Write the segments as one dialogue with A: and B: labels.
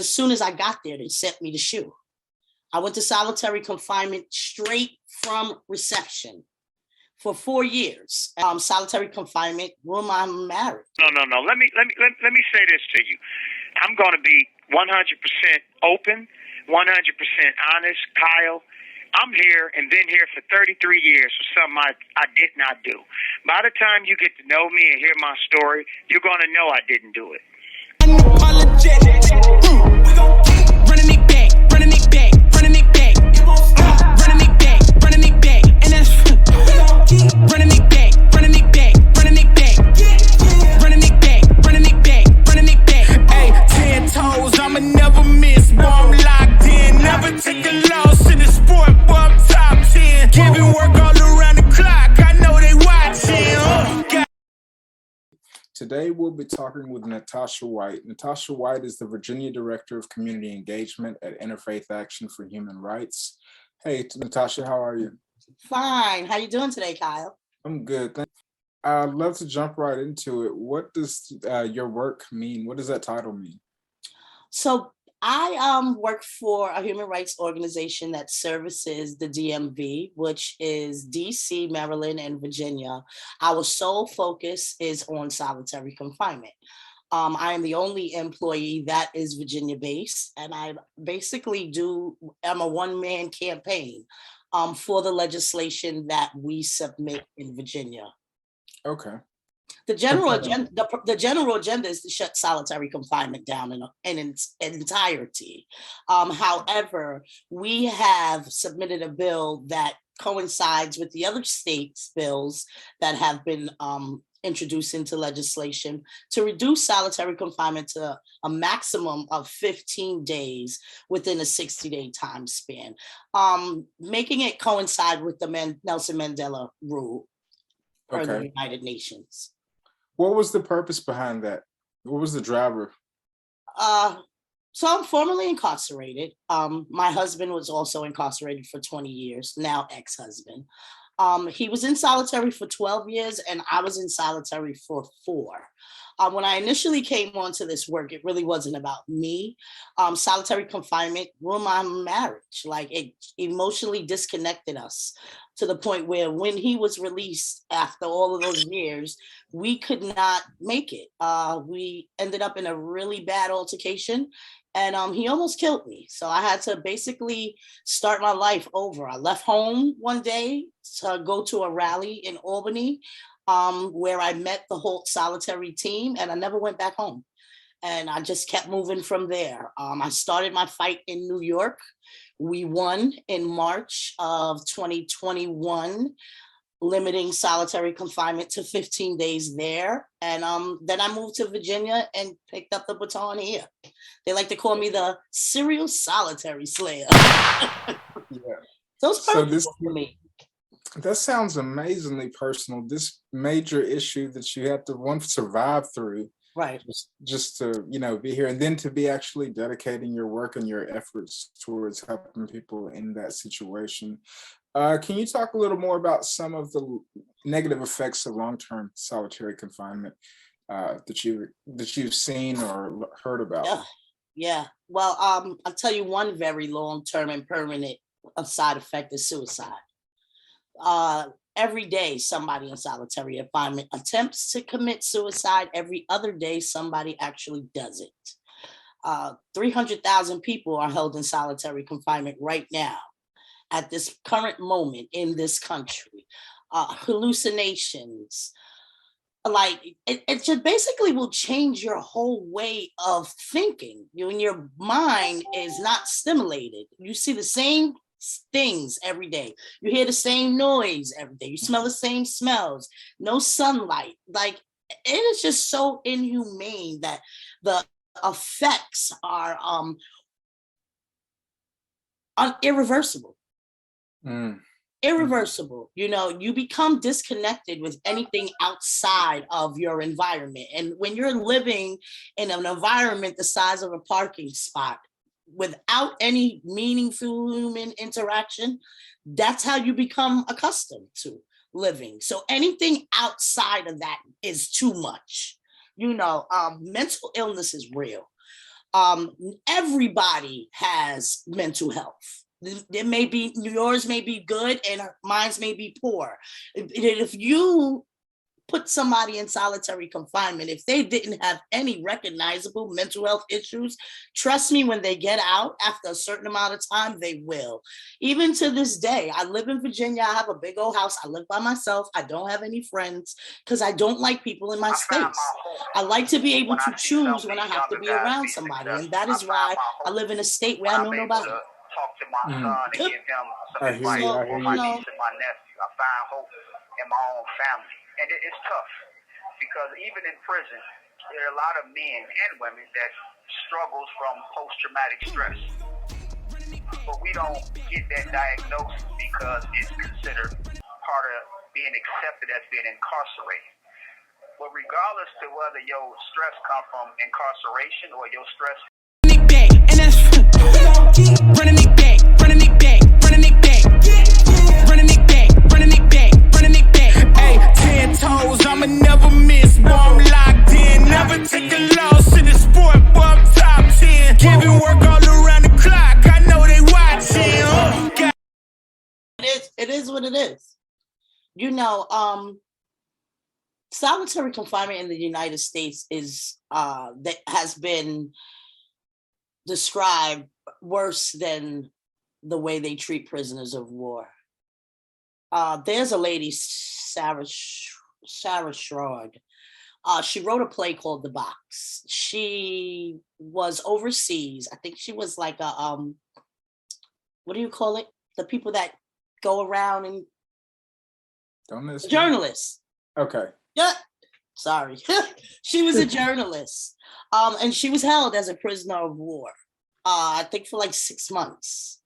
A: As soon as I got there, they sent me the shoe. I went to solitary confinement straight from reception for 4 years. Solitary confinement, room I'm married.
B: No. Let me say this to you. I'm going to be 100% open, 100% honest, Kyle. I'm here and been here for 33 years for something I did not do. By the time you get to know me and hear my story, you're going to know I didn't do it.
C: Unapologetic. We gon' keep running it back, running it back, running it back. It won't stop. Running it back, running it back. And that's we gon' keep running it back, running it back, running it back. Running it back, running it back, running it back. Hey, 10 toes, I'ma never miss. Boy, I'm locked in. Never take a loss in the sport, boy, I'm top 10. Giving work all around the clock. I know they watching.
D: Today, we'll be talking with Natasha White. Natasha White is the Virginia Director of Community Engagement at Interfaith Action for Human Rights. Hey, Natasha, how are you?
A: Fine. How you doing today, Kyle?
D: I'm good. I'd love to jump right into it. What does your work mean? What does that title mean?
A: So I work for a human rights organization that services the DMV, which is DC, Maryland, and Virginia. Our sole focus is on solitary confinement. I am the only employee that is Virginia-based, and I basically I'm a one-man campaign for the legislation that we submit in Virginia.
D: Okay.
A: The general agenda is to shut solitary confinement down in its entirety. However, we have submitted a bill that coincides with the other states' bills that have been introduced into legislation to reduce solitary confinement to a maximum of 15 days within a 60-day time span, making it coincide with the Nelson Mandela rule for the United Nations.
D: What was the purpose behind that? What was the driver?
A: So I'm formerly incarcerated. My husband was also incarcerated for 20 years, now ex-husband. He was in solitary for 12 years and I was in solitary for 4. When I initially came onto this work, it really wasn't about me. Solitary confinement ruined my marriage. Like, it emotionally disconnected us to the point where when he was released after all of those years, we could not make it. We ended up in a really bad altercation and he almost killed me. So I had to basically start my life over. I left home one day to go to a rally in Albany where I met the whole solitary team and I never went back home. And I just kept moving from there. I started my fight in New York. We won in March of 2021, limiting solitary confinement to 15 days there. And then I moved to Virginia and picked up the baton here. They like to call me the serial solitary slayer.
D: Yeah.
A: Those purposes for me.
D: That sounds amazingly personal. This major issue that you had to survive through.
A: Right.
D: Just to, be here and then to be actually dedicating your work and your efforts towards helping people in that situation. Can you talk a little more about some of the negative effects of long-term solitary confinement that you've seen or heard about?
A: Yeah. Well, I'll tell you one very long-term and permanent side effect is suicide. Every day, somebody in solitary confinement attempts to commit suicide. Every other day, somebody actually does it. 300,000 people are held in solitary confinement right now at this current moment in this country. Hallucinations, like it just basically will change your whole way of thinking. Your mind is not stimulated. You see the same things every day. You hear the same noise every day. You smell the same smells. No sunlight. Like, it is just so inhumane that the effects are irreversible. Irreversible. You become disconnected with anything outside of your environment. And when you're living in an environment the size of a parking spot without any meaningful human interaction, that's how you become accustomed to living. So anything outside of that is too much. Mental illness is real. Everybody has mental health. There may be, yours may be good and mine's may be poor. If you put somebody in solitary confinement, if they didn't have any recognizable mental health issues, trust me, when they get out after a certain amount of time, they will. Even to this day, I live in Virginia. I have a big old house. I live by myself. I don't have any friends because I don't like people in my space. I like to be able to choose when I have to be around somebody. And that is why I live in a state where I know nobody.
B: Talk to my son and give him some advice
A: So,
B: for my niece and my nephew. I find hope in my own family. And it's tough because even in prison, there are a lot of men and women that struggles from post-traumatic stress. But we don't get that diagnosis because it's considered part of being accepted as being incarcerated. But regardless to whether your stress comes from incarceration or your stress
C: running it back, running it back, running it back, running it back, running it back, running it back. Hey, 10 toes, I'ma never miss. Boy, I'm locked in, never take a loss in the sport. Boy, I'm top 10, giving work all around the clock. I know they watching.
A: It is what it is. You know, solitary confinement in the United States is that has been described worse than the way they treat prisoners of war. There's a lady, Sarah Schroed. She wrote a play called The Box. She was overseas. I think she was like a what do you call it? The people that go around and journalists.
D: Okay.
A: Yeah. Sorry. She was a journalist. And she was held as a prisoner of war. I think for like 6 months.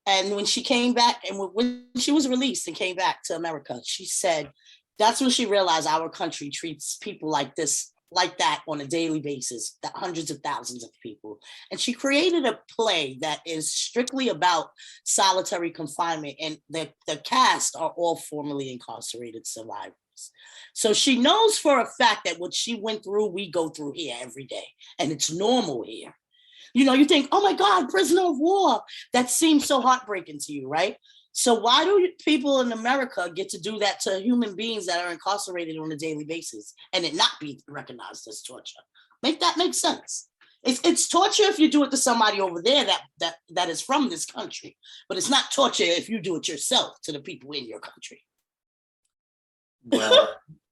A: And when she came back, and when she was released and came back to America, she said that's when she realized our country treats people like this, like that on a daily basis, that hundreds of thousands of people. And she created a play that is strictly about solitary confinement, and the cast are all formerly incarcerated survivors. So she knows for a fact that what she went through, we go through here every day, and it's normal here. You know, you think, oh my God, prisoner of war. That seems so heartbreaking to you, right? So why do people in America get to do that to human beings that are incarcerated on a daily basis and it not be recognized as torture? Make that make sense. It's torture if you do it to somebody over there that is from this country, but it's not torture if you do it yourself to the people in your country.
D: Wow.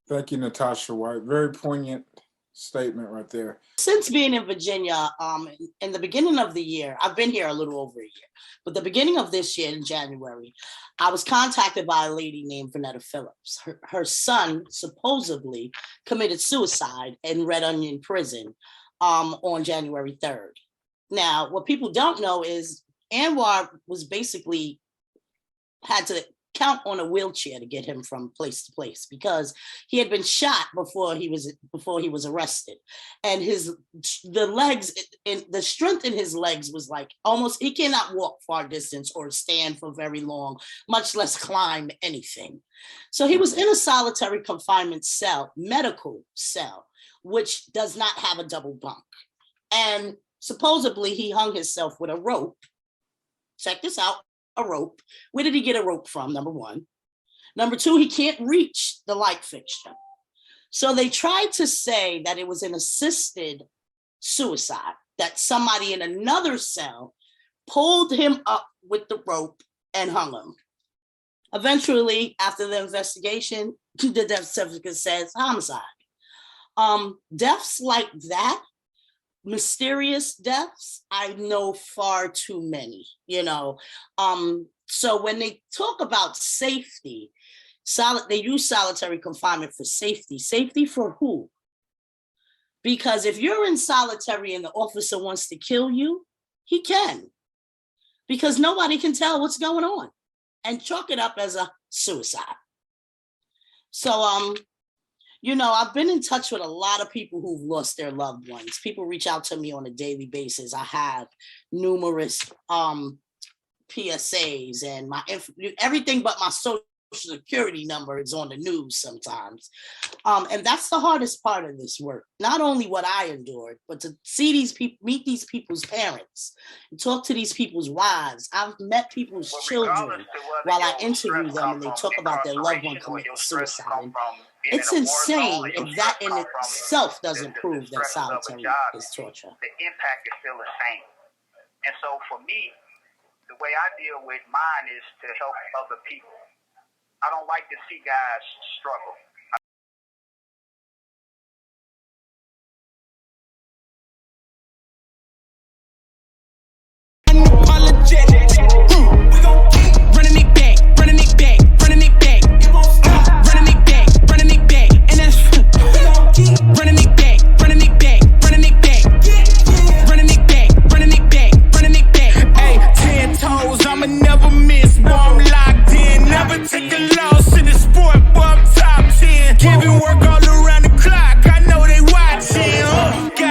D: Thank you, Natasha White. Very poignant statement right there.
A: Since being in Virginia, in the beginning of the year, I've been here a little over a year, but the beginning of this year in January, I was contacted by a lady named Vanetta Phillips. Her son supposedly committed suicide in Red Onion Prison on January 3rd. Now, what people don't know is Anwar was basically had to count on a wheelchair to get him from place to place because he had been shot before he was arrested, and the legs and the strength in his legs was like almost, he cannot walk far distance or stand for very long, much less climb anything. So he was in a solitary confinement cell, medical cell, which does not have a double bunk, and supposedly he hung himself with a rope. Check this out. A rope. Where did he get a rope from? Number one. Number two, he can't reach the light fixture. So they tried to say that it was an assisted suicide, that somebody in another cell pulled him up with the rope and hung him. Eventually, after the investigation, the death certificate says homicide. Deaths like that, mysterious deaths, I know far too many, you know. So when they talk about safety, they use solitary confinement for safety. Safety for who? Because if you're in solitary and the officer wants to kill you, he can, because nobody can tell what's going on, and chalk it up as a suicide. So, you know, I've been in touch with a lot of people who've lost their loved ones. People reach out to me on a daily basis. I have numerous PSAs and everything but my social security number is on the news sometimes. And that's the hardest part of this work. Not only what I endured, but to see these people, meet these people's parents, and talk to these people's wives. I've met people's children while I interview them and they talk about their loved one committing suicide. And it's insane if that in itself doesn't prove that solitary is torture.
E: The impact is still the same. And so for me, the way I deal with mine is to help other people. I don't like to see guys struggle.
C: Unapologetic. We gon' keep running it back, running it back, running it back. It won't stop. Running it back, running it back. And that's we gon' keep running it back, running it back, running it back. Running it back, running it back, running it back. Hey, 10 toes, I'ma never miss. Boy, I'm locked in. Never take a loss in the sport, boy, I'm top 10. Giving work all around the clock. I know they watching.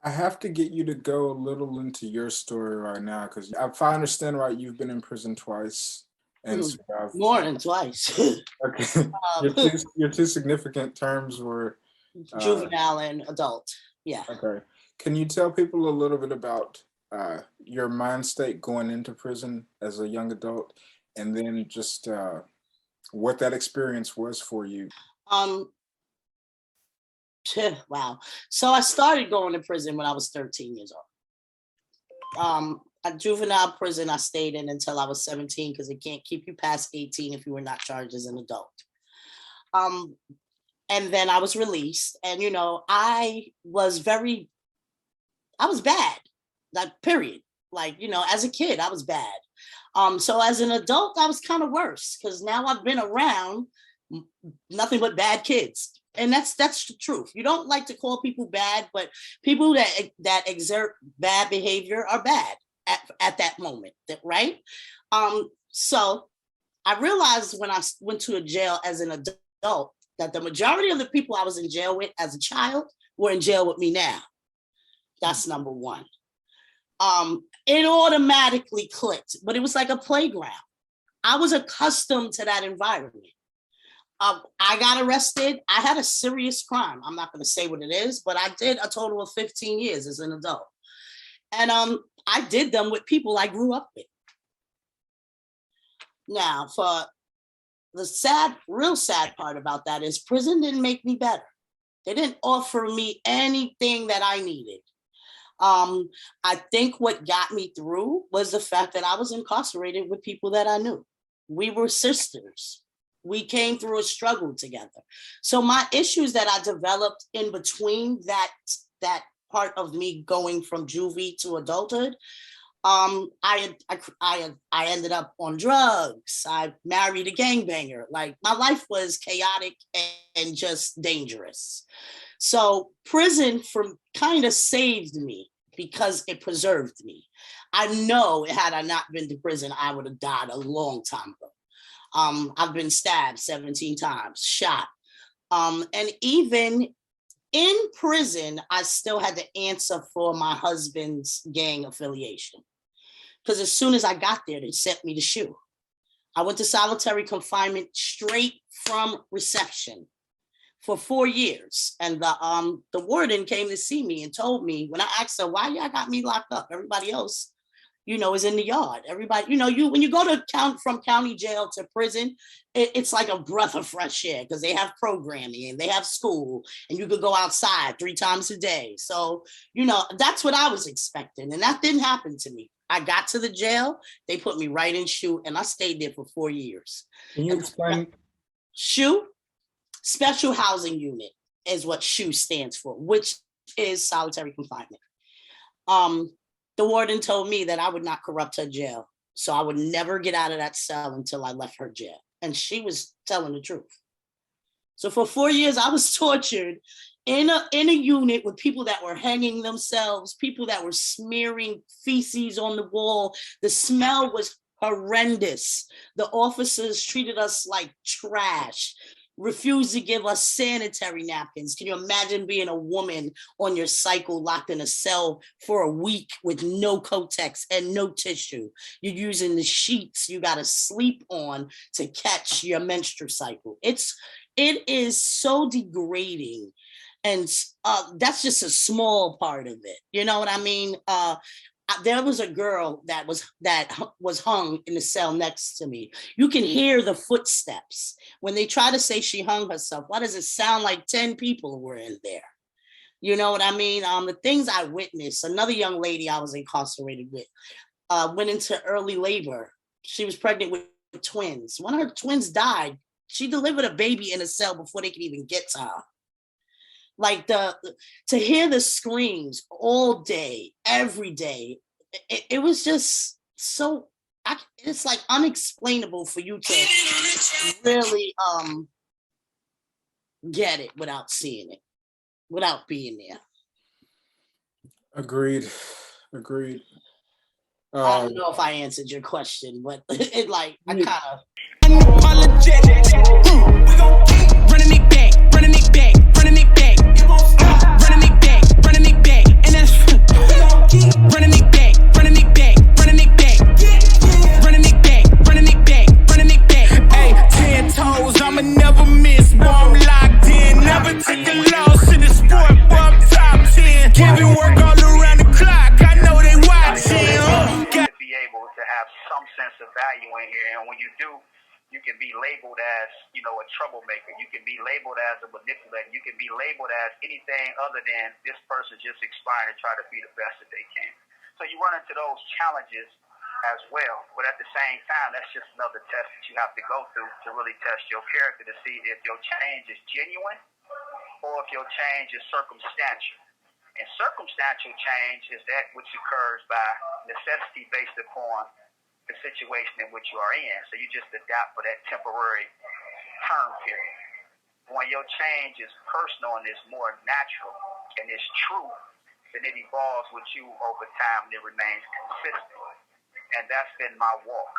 D: I have to get you to go a little into your story right now, because if I understand right, you've been in prison twice. And
A: more than twice.
D: Okay. Your two significant terms were
A: juvenile and adult. Yeah.
D: Okay. Can you tell people a little bit about your mind state going into prison as a young adult, and then just what that experience was for you?
A: Wow. So I started going to prison when I was 13 years old. A juvenile prison I stayed in until I was 17 because it can't keep you past 18 if you were not charged as an adult. And then I was released, and I was bad. Like, period. Like, as a kid, I was bad. So as an adult, I was kind of worse because now I've been around nothing but bad kids. And that's the truth. You don't like to call people bad, but people that exert bad behavior are bad at that moment, right? So I realized when I went to a jail as an adult that the majority of the people I was in jail with as a child were in jail with me now. That's number one. It automatically clicked, but it was like a playground. I was accustomed to that environment. I got arrested. I had a serious crime. I'm not going to say what it is, but I did a total of 15 years as an adult. And I did them with people I grew up with. Now, for the real sad part about that is prison didn't make me better. They didn't offer me anything that I needed. I think what got me through was the fact that I was incarcerated with people that I knew. We were sisters. We came through a struggle together. So my issues that I developed in between that part of me going from juvie to adulthood, I ended up on drugs. I married a gangbanger. Like, my life was chaotic and just dangerous. So prison kind of saved me because it preserved me. I know had I not been to prison, I would have died a long time ago. I've been stabbed 17 times, shot. And even in prison, I still had to answer for my husband's gang affiliation. Because as soon as I got there, they sent me to SHU. I went to solitary confinement straight from reception for 4 years. And the warden came to see me and told me, when I asked her, why y'all got me locked up? Everybody else, is in the yard. Everybody, when you go from county jail to prison, it's like a breath of fresh air because they have programming and they have school and you could go outside 3 times a day. So, that's what I was expecting. And that didn't happen to me. I got to the jail, they put me right in SHU, and I stayed there for 4 years.
D: Can you explain?
A: SHU, Special Housing Unit, is what SHU stands for, which is solitary confinement. The warden told me that I would not corrupt her jail, so I would never get out of that cell until I left her jail. And she was telling the truth. So for 4 years, I was tortured in a unit with people that were hanging themselves, people that were smearing feces on the wall. The smell was horrendous. The officers treated us like trash. refused to give us sanitary napkins. Can you imagine being a woman on your cycle locked in a cell for a week with no Kotex and no tissue? You're using the sheets you got to sleep on to catch your menstrual cycle. It is so degrading. And that's just a small part of it. You know what I mean? There was a girl that was hung in the cell next to me. You can hear the footsteps when they try to say she hung herself. Why does it sound like 10 people were in there? You know what I mean? The things I witnessed. Another young lady I was incarcerated with went into early labor. She was pregnant with twins. One of her twins died. She delivered a baby in a cell before they could even get to her. Like to hear the screams all day, every day, it was just so. It's like unexplainable for you to really get it without seeing it, without being there.
D: Agreed.
A: I don't know if I answered your question, but it like I kind of.
C: Unapologetic. We gon' keep running it back, running it back, running it back. It won't stop. Running it back, running it back, and that's we gon' keep running it back, running it back, running it back, running it back, running it back, running it back. Hey, 10 toes, I'ma never miss. Boy, I'm locked in, never take a loss in the sport. Boy, I'm top 10. Giving work all around the clock. I know they watching.
E: To be able to have some sense of value in here, and when you do, you can be labeled as, a troublemaker. You can be labeled as a manipulator. You can be labeled as anything other than this person just expired to try to be the best that they can. So you run into those challenges as well. But at the same time, that's just another test that you have to go through to really test your character to see if your change is genuine or if your change is circumstantial. And circumstantial change is that which occurs by necessity based upon the situation in which you are in. So you just adapt for that temporary term period. When your change is personal and is more natural and is true, then it evolves with you over time and it remains consistent. And that's been my walk.